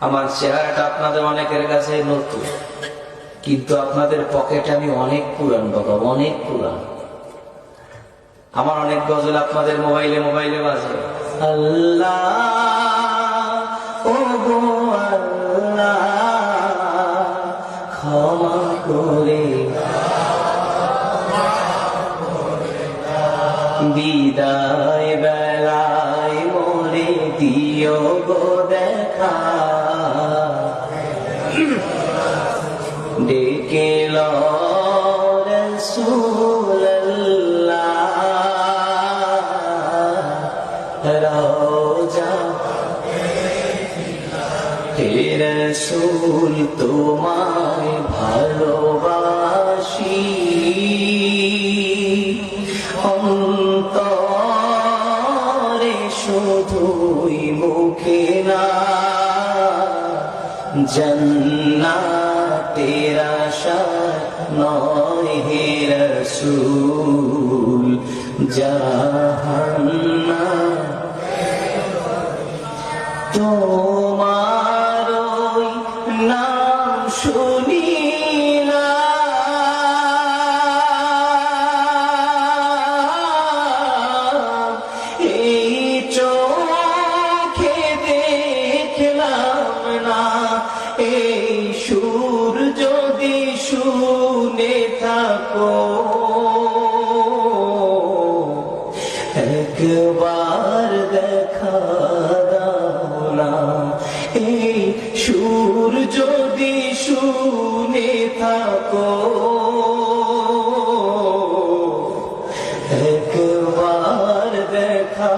আমার চেহারাটা আপনাদের অনেকের কাছে নতুন, কিন্তু আপনাদের পকেটে আমি অনেক পুরান বাবা, অনেক পুরান। আমার অনেক গজল আপনাদের মোবাইলে মোবাইলে বাজে। আল্লাহ ও গো আল্লাহ ক্ষমা করে বিদায় বেলায় মোরে দিও গো দেখা, ডেকে লো রাসূলুল্লাহ রওজা হে রাসূল তোমায় ভালোবাসি, অন্তরে শুধুই মুখে না, জান্নাতের আশা নয় হে রাসূল, জাহান্নাম তোমার ওই নাম শুনিলা এই চোখে দেখলাম না, এই সুর যদি শুনে থাকো একবার দেখা দাও না, এই সুর যদি শুনে থাকো একবার দেখা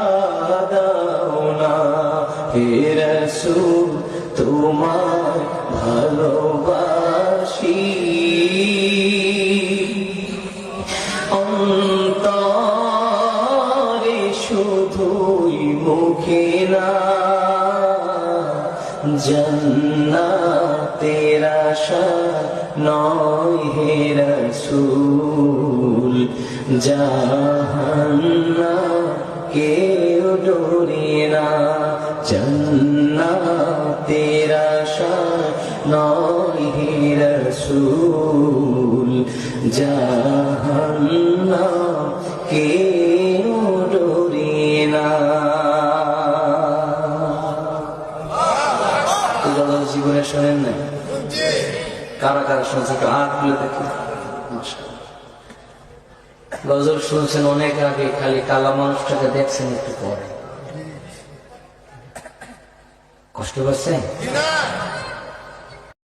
দাও না, হে রাসূল তোমায় ভালোবাসি, অন্তরে শুধুই মুখে না, জান্নাতের আশা নয় হে রাসূল, জাহান্নাম কেউ ডোরে না, জান্নাতের আশা নয় হে রাসূল, জাহান্নাম কেউ ডোরে না। জীবনে শোনেন না? কারা কারা শুনছে? হাত খুলে দেখি। গজল শুনছেন অনেক আগে, খালি কালা মানুষটাকে দেখছেন একটু পরে। কষ্ট পাচ্ছেন?